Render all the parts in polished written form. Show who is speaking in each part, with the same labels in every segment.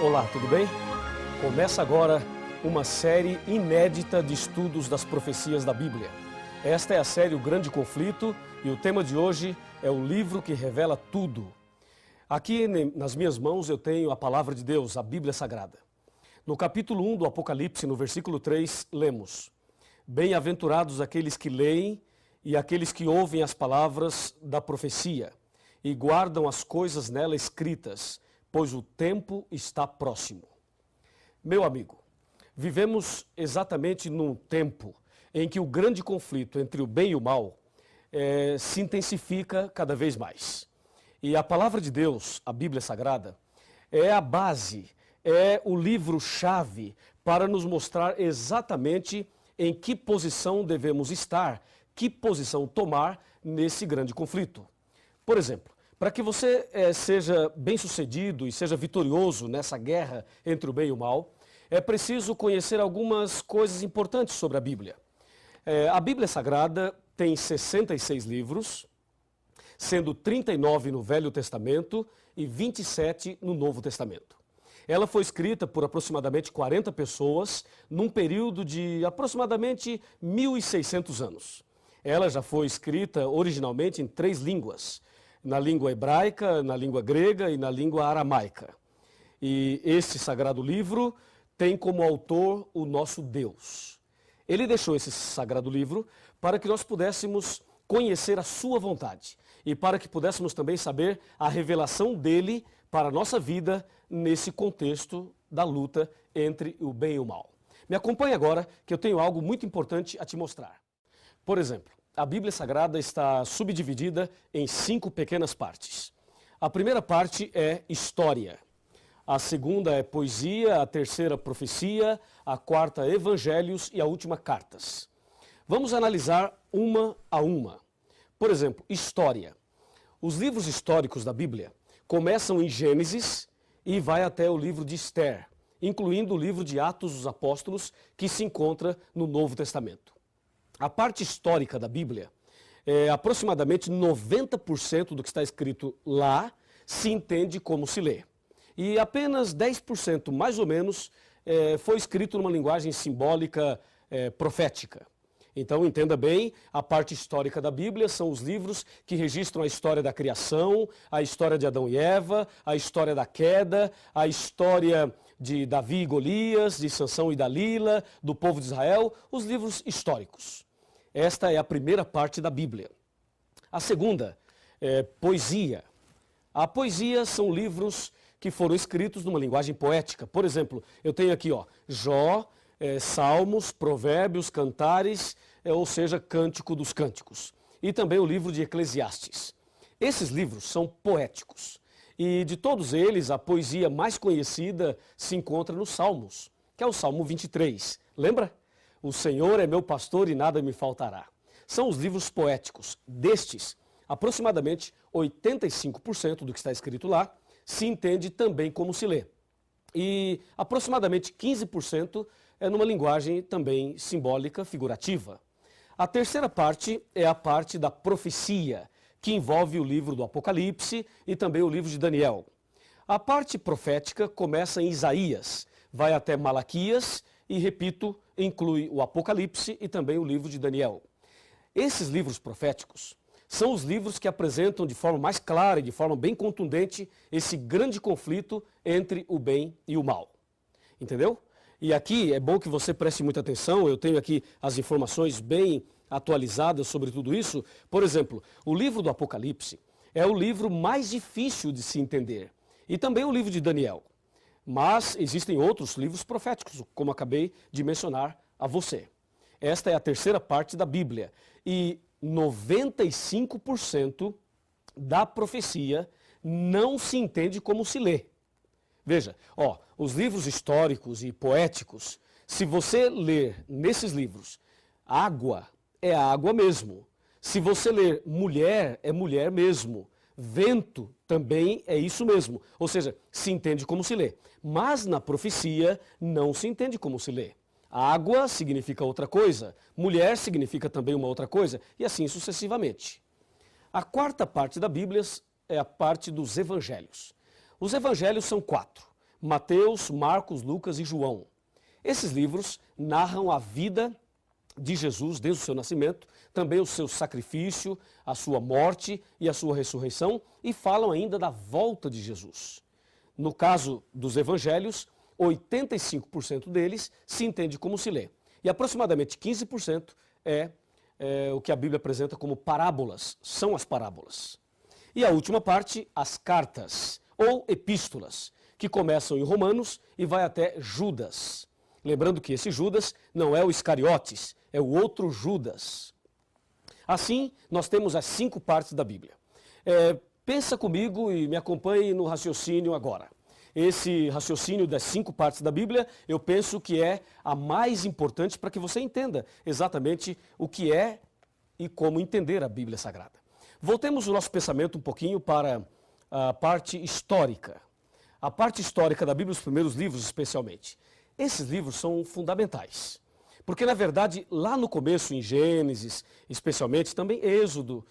Speaker 1: Olá, tudo bem? Começa agora uma série inédita de estudos das profecias da Bíblia. Esta é a série O Grande Conflito e o tema de hoje é o livro que revela tudo. Aqui nas minhas mãos eu tenho a palavra de Deus, a Bíblia Sagrada. No capítulo 1 do Apocalipse, no versículo 3, lemos: Bem-aventurados aqueles que leem e aqueles que ouvem as palavras da profecia e guardam as coisas nela escritas, pois o tempo está próximo. Meu amigo, vivemos exatamente num tempo em que o grande conflito entre o bem e o mal se intensifica cada vez mais. E a palavra de Deus, a Bíblia Sagrada, é a base, é o livro-chave para nos mostrar exatamente em que posição devemos estar, que posição tomar nesse grande conflito. Por exemplo, para que você seja bem-sucedido e seja vitorioso nessa guerra entre o bem e o mal, é preciso conhecer algumas coisas importantes sobre a Bíblia. A Bíblia Sagrada tem 66 livros, sendo 39 no Velho Testamento e 27 no Novo Testamento. Ela foi escrita por aproximadamente 40 pessoas num período de aproximadamente 1.600 anos. Ela já foi escrita originalmente em 3 línguas, na língua hebraica, na língua grega e na língua aramaica. E este sagrado livro tem como autor o nosso Deus. Ele deixou esse sagrado livro para que nós pudéssemos conhecer a sua vontade e para que pudéssemos também saber a revelação dele para a nossa vida nesse contexto da luta entre o bem e o mal. Me acompanhe agora que eu tenho algo muito importante a te mostrar. Por exemplo, a Bíblia Sagrada está subdividida em 5 pequenas partes. A primeira parte é história. A segunda é poesia, a terceira profecia, a quarta evangelhos e a última cartas. Vamos analisar uma a uma. Por exemplo, história. Os livros históricos da Bíblia começam em Gênesis e vai até o livro de Esther, incluindo o livro de Atos dos Apóstolos, que se encontra no Novo Testamento. A parte histórica da Bíblia, aproximadamente 90% do que está escrito lá se entende como se lê. E apenas 10%, mais ou menos, foi escrito numa linguagem simbólica profética. Então, entenda bem, a parte histórica da Bíblia são os livros que registram a história da criação, a história de Adão e Eva, a história da queda, a história de Davi e Golias, de Sansão e Dalila, do povo de Israel, os livros históricos. Esta é a primeira parte da Bíblia. A segunda é poesia. A poesia são livros que foram escritos numa linguagem poética. Por exemplo, eu tenho aqui Jó, Salmos, Provérbios, Cantares, ou seja, Cântico dos Cânticos. E também o livro de Eclesiastes. Esses livros são poéticos. E de todos eles, a poesia mais conhecida se encontra nos Salmos, que é o Salmo 23. Lembra? O Senhor é meu pastor e nada me faltará. São os livros poéticos. Destes, aproximadamente 85% do que está escrito lá se entende também como se lê. E aproximadamente 15% é numa linguagem também simbólica, figurativa. A terceira parte é a parte da profecia, que envolve o livro do Apocalipse e também o livro de Daniel. A parte profética começa em Isaías, vai até Malaquias e, repito, inclui o Apocalipse e também o livro de Daniel. Esses livros proféticos são os livros que apresentam de forma mais clara e de forma bem contundente esse grande conflito entre o bem e o mal. Entendeu? E aqui é bom que você preste muita atenção, eu tenho aqui as informações bem atualizadas sobre tudo isso. Por exemplo, o livro do Apocalipse é o livro mais difícil de se entender. E também o livro de Daniel. Mas existem outros livros proféticos, como acabei de mencionar a você. Esta é a terceira parte da Bíblia. E 95% da profecia não se entende como se lê. Veja, os livros históricos e poéticos, se você ler nesses livros, água é água mesmo. Se você ler mulher, é mulher mesmo. Vento também é isso mesmo. Ou seja, se entende como se lê. Mas na profecia não se entende como se lê. Água significa outra coisa, mulher significa também uma outra coisa, e assim sucessivamente. A quarta parte da Bíblia é a parte dos evangelhos. Os evangelhos são 4, Mateus, Marcos, Lucas e João. Esses livros narram a vida de Jesus desde o seu nascimento, também o seu sacrifício, a sua morte e a sua ressurreição, e falam ainda da volta de Jesus. No caso dos evangelhos, 85% deles se entende como se lê. E aproximadamente 15% é o que a Bíblia apresenta como parábolas, são as parábolas. E a última parte, as cartas, ou epístolas, que começam em Romanos e vai até Judas. Lembrando que esse Judas não é o Iscariotes, é o outro Judas. Assim, nós temos as 5 partes da Bíblia. Pensa comigo e me acompanhe no raciocínio agora. Esse raciocínio das 5 partes da Bíblia, eu penso que é a mais importante para que você entenda exatamente o que é e como entender a Bíblia Sagrada. Voltemos o nosso pensamento um pouquinho para a parte histórica. A parte histórica da Bíblia, os primeiros livros especialmente. Esses livros são fundamentais. Porque, na verdade, lá no começo, em Gênesis, especialmente, também Êxodo,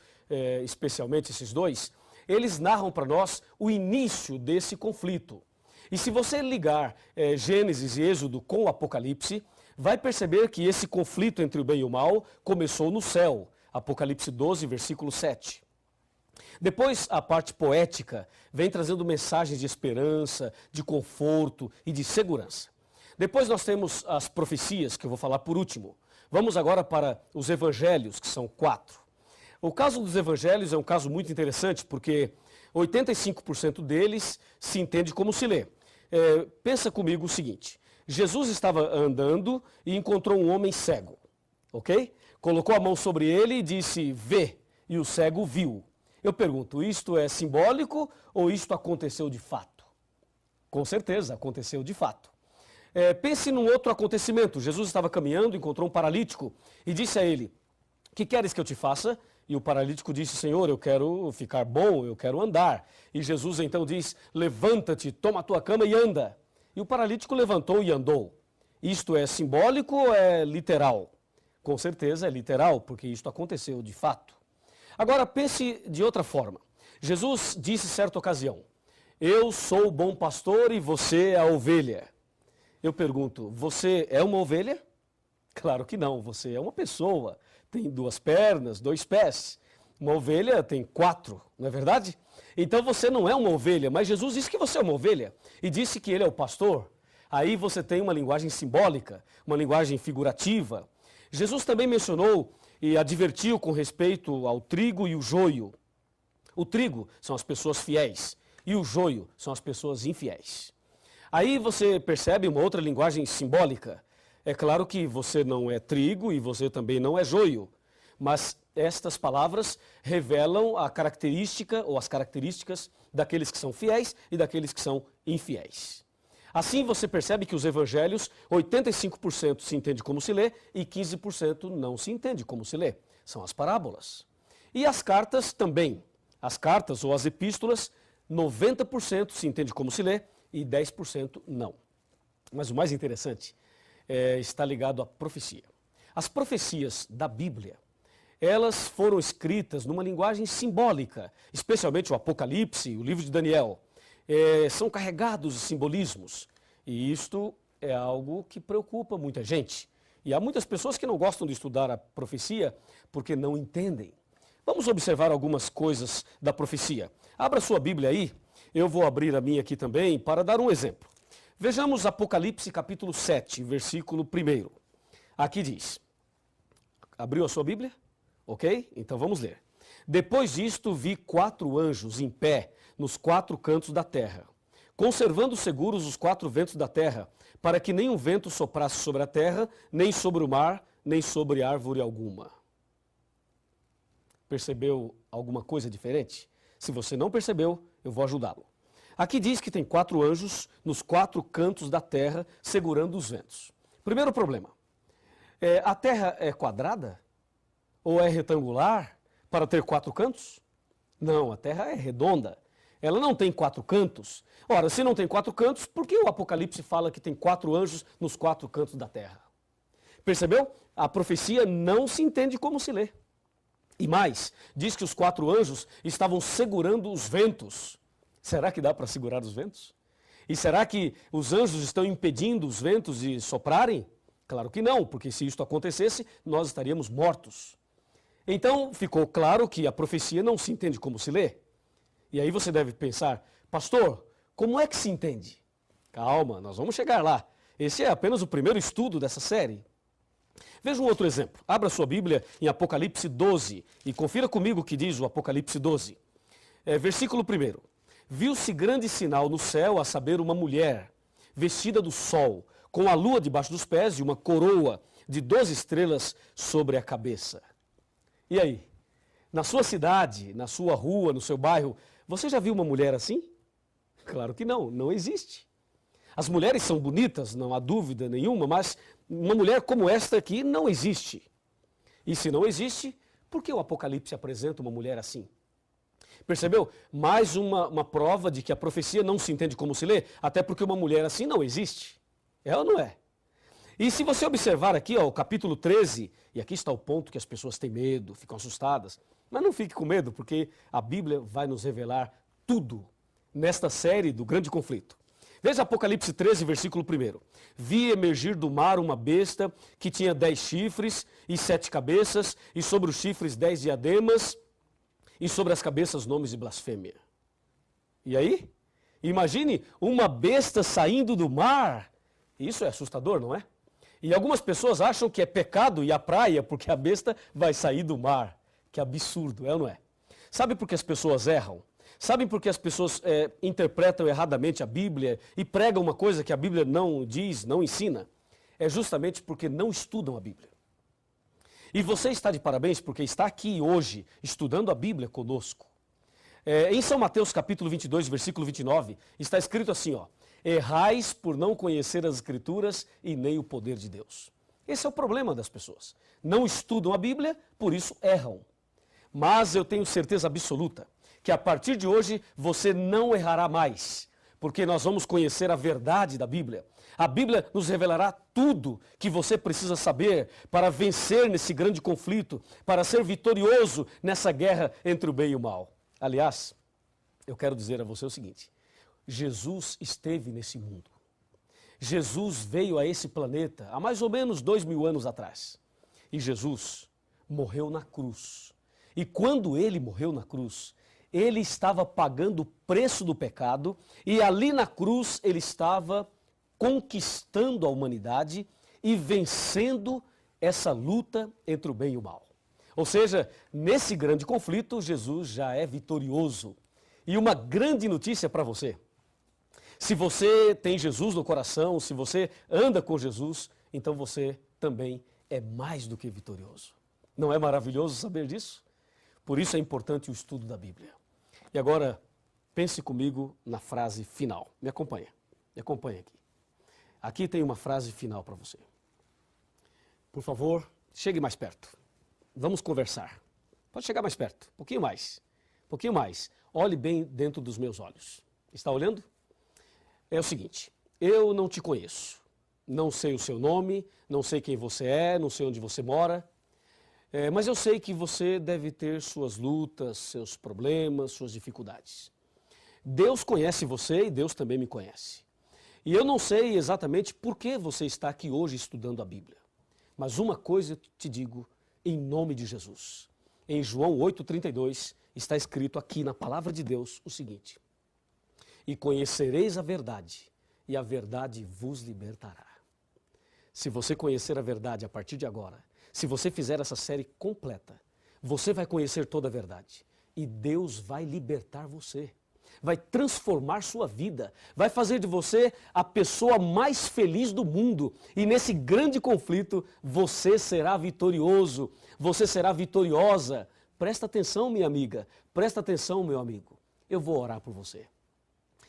Speaker 1: especialmente esses dois, eles narram para nós o início desse conflito. E se você ligar Gênesis e Êxodo com o Apocalipse, vai perceber que esse conflito entre o bem e o mal começou no céu. Apocalipse 12, versículo 7. Depois, a parte poética vem trazendo mensagens de esperança, de conforto e de segurança. Depois nós temos as profecias, que eu vou falar por último. Vamos agora para os evangelhos, que são 4. O caso dos evangelhos é um caso muito interessante, porque 85% deles se entende como se lê. Pensa comigo o seguinte, Jesus estava andando e encontrou um homem cego, ok? Colocou a mão sobre ele e disse, vê, e o cego viu. Eu pergunto, isto é simbólico ou isto aconteceu de fato? Com certeza, aconteceu de fato. Pense num outro acontecimento. Jesus estava caminhando, encontrou um paralítico e disse a ele, que queres que eu te faça? E o paralítico disse, Senhor, eu quero ficar bom, eu quero andar. E Jesus então diz, levanta-te, toma a tua cama e anda. E o paralítico levantou e andou. Isto é simbólico ou é literal? Com certeza é literal, porque isto aconteceu de fato. Agora pense de outra forma. Jesus disse certa ocasião, eu sou o bom pastor e você é a ovelha. Eu pergunto, você é uma ovelha? Claro que não, você é uma pessoa, tem 2 pernas, 2 pés. Uma ovelha tem 4, não é verdade? Então você não é uma ovelha, mas Jesus disse que você é uma ovelha e disse que ele é o pastor. Aí você tem uma linguagem simbólica, uma linguagem figurativa. Jesus também mencionou e advertiu com respeito ao trigo e o joio. O trigo são as pessoas fiéis e o joio são as pessoas infiéis. Aí você percebe uma outra linguagem simbólica. É claro que você não é trigo e você também não é joio, mas estas palavras revelam a característica ou as características daqueles que são fiéis e daqueles que são infiéis. Assim você percebe que os evangelhos, 85% se entende como se lê e 15% não se entende como se lê. São as parábolas. E as cartas também. As cartas ou as epístolas, 90% se entende como se lê e 10% não. Mas o mais interessante está ligado à profecia. As profecias da Bíblia, elas foram escritas numa linguagem simbólica, especialmente o Apocalipse, o livro de Daniel. São carregados de simbolismos. E isto é algo que preocupa muita gente. E há muitas pessoas que não gostam de estudar a profecia porque não entendem. Vamos observar algumas coisas da profecia. Abra sua Bíblia aí, eu vou abrir a minha aqui também para dar um exemplo. Vejamos Apocalipse capítulo 7, versículo 1. Aqui diz, abriu a sua Bíblia? Ok? Então vamos ler. Depois disto vi 4 anjos em pé nos 4 cantos da terra, conservando seguros os 4 ventos da terra, para que nenhum vento soprasse sobre a terra, nem sobre o mar, nem sobre árvore alguma. Percebeu alguma coisa diferente? Se você não percebeu, eu vou ajudá-lo. Aqui diz que tem 4 anjos nos 4 cantos da terra, segurando os ventos. Primeiro problema, a terra é quadrada? Ou é retangular para ter 4 cantos? Não, a terra é redonda. Ela não tem 4 cantos. Ora, se não tem 4 cantos, por que o Apocalipse fala que tem 4 anjos nos 4 cantos da terra? Percebeu? A profecia não se entende como se lê. E mais, diz que os 4 anjos estavam segurando os ventos. Será que dá para segurar os ventos? E será que os anjos estão impedindo os ventos de soprarem? Claro que não, porque se isto acontecesse, nós estaríamos mortos. Então, ficou claro que a profecia não se entende como se lê. E aí você deve pensar, pastor, como é que se entende? Calma, nós vamos chegar lá. Esse é apenas o primeiro estudo dessa série. Veja um outro exemplo. Abra sua Bíblia em Apocalipse 12 e confira comigo o que diz o Apocalipse 12. Versículo 1. Viu-se grande sinal no céu, a saber, uma mulher, vestida do sol, com a lua debaixo dos pés e uma coroa de 12 estrelas sobre a cabeça. E aí? Na sua cidade, na sua rua, no seu bairro, você já viu uma mulher assim? Claro que não, não existe. As mulheres são bonitas, não há dúvida nenhuma, mas uma mulher como esta aqui não existe. E se não existe, por que o Apocalipse apresenta uma mulher assim? Percebeu? Mais uma prova de que a profecia não se entende como se lê, até porque uma mulher assim não existe. É ou não é? E se você observar aqui, ó, o capítulo 13, e aqui está o ponto que as pessoas têm medo, ficam assustadas, mas não fique com medo, porque a Bíblia vai nos revelar tudo nesta série do grande conflito. Veja Apocalipse 13, versículo 1. Vi emergir do mar uma besta que tinha 10 chifres e 7 cabeças, e sobre os chifres 10 diademas, e sobre as cabeças nomes de blasfêmia. E aí? Imagine uma besta saindo do mar. Isso é assustador, não é? E algumas pessoas acham que é pecado ir à praia porque a besta vai sair do mar. Que absurdo, é ou não é? Sabe por que as pessoas erram? Sabem por que as pessoas interpretam erradamente a Bíblia e pregam uma coisa que a Bíblia não diz, não ensina? É justamente porque não estudam a Bíblia. E você está de parabéns porque está aqui hoje estudando a Bíblia conosco. Em São Mateus capítulo 22, versículo 29, está escrito assim, ó: errais por não conhecer as Escrituras e nem o poder de Deus. Esse é o problema das pessoas. Não estudam a Bíblia, por isso erram. Mas eu tenho certeza absoluta que a partir de hoje você não errará mais, porque nós vamos conhecer a verdade da Bíblia. A Bíblia nos revelará tudo que você precisa saber para vencer nesse grande conflito, para ser vitorioso nessa guerra entre o bem e o mal. Aliás, eu quero dizer a você o seguinte: Jesus esteve nesse mundo. Jesus veio a esse planeta há mais ou menos 2000 anos atrás. E Jesus morreu na cruz. E quando ele morreu na cruz, ele estava pagando o preço do pecado e ali na cruz ele estava conquistando a humanidade e vencendo essa luta entre o bem e o mal. Ou seja, nesse grande conflito, Jesus já é vitorioso. E uma grande notícia para você: se você tem Jesus no coração, se você anda com Jesus, então você também é mais do que vitorioso. Não é maravilhoso saber disso? Por isso é importante o estudo da Bíblia. E agora, pense comigo na frase final. Me acompanha aqui. Aqui tem uma frase final para você. Por favor, chegue mais perto. Vamos conversar. Pode chegar mais perto, um pouquinho mais. Um pouquinho mais. Olhe bem dentro dos meus olhos. Está olhando? É o seguinte: eu não te conheço. Não sei o seu nome, não sei quem você é, não sei onde você mora. Mas eu sei que você deve ter suas lutas, seus problemas, suas dificuldades. Deus conhece você e Deus também me conhece. E eu não sei exatamente por que você está aqui hoje estudando a Bíblia. Mas uma coisa eu te digo em nome de Jesus. Em João 8,32 está escrito aqui na palavra de Deus o seguinte: e conhecereis a verdade, e a verdade vos libertará. Se você conhecer a verdade a partir de agora, se você fizer essa série completa, você vai conhecer toda a verdade. E Deus vai libertar você. Vai transformar sua vida. Vai fazer de você a pessoa mais feliz do mundo. E nesse grande conflito, você será vitorioso. Você será vitoriosa. Presta atenção, minha amiga. Presta atenção, meu amigo. Eu vou orar por você.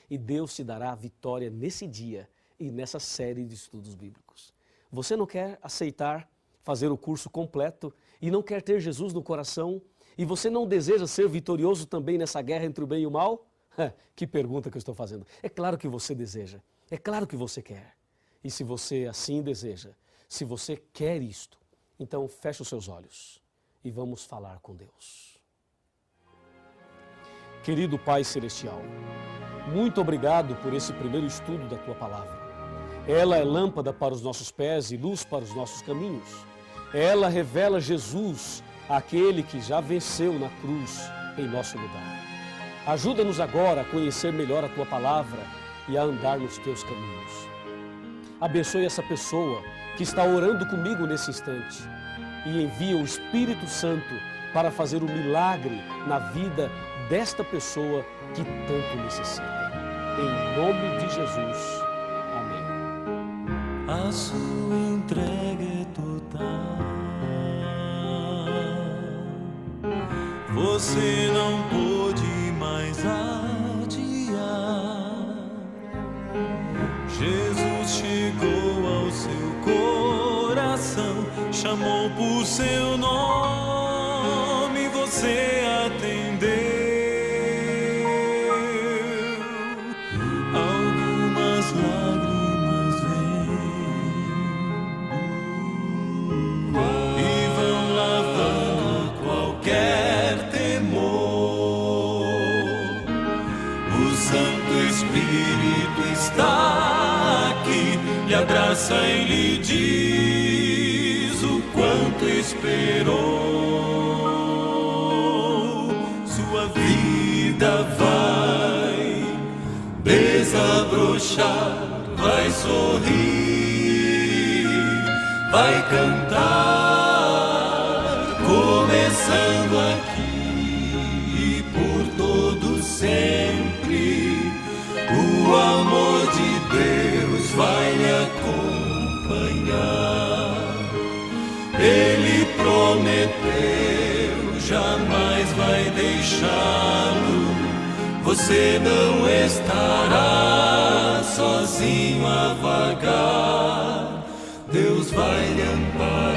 Speaker 1: E Deus te dará a vitória nesse dia e nessa série de estudos bíblicos. Você não quer aceitar fazer o curso completo e não quer ter Jesus no coração e você não deseja ser vitorioso também nessa guerra entre o bem e o mal? Que pergunta que eu estou fazendo. É claro que você deseja, é claro que você quer. E se você assim deseja, se você quer isto, então feche os seus olhos e vamos falar com Deus. Querido Pai Celestial, muito obrigado por esse primeiro estudo da Tua Palavra. Ela é lâmpada para os nossos pés e luz para os nossos caminhos. Ela revela Jesus, aquele que já venceu na cruz em nosso lugar. Ajuda-nos agora a conhecer melhor a Tua Palavra e a andar nos Teus caminhos. Abençoe essa pessoa que está orando comigo nesse instante e envia o Espírito Santo para fazer o milagre na vida desta pessoa que tanto necessita. Em nome de Jesus. Amém.
Speaker 2: A sua entrega é total. Você não pôde mais adiar. Jesus chegou ao seu coração, chamou por seu nome, você atendeu. Algumas lágrimas vêm e vão lavando qualquer temor. O Santo Espírito está aqui, lhe abraça e lhe diz o quanto esperou. Sua vida vai desabrochar, vai sorrir, vai cantar, começando aqui e por todo sempre. O amor de Deus vai lhe acompanhar. Ele prometeu, jamais vai deixá-lo. Você não estará sozinho a vagar. Deus vai lhe amparar.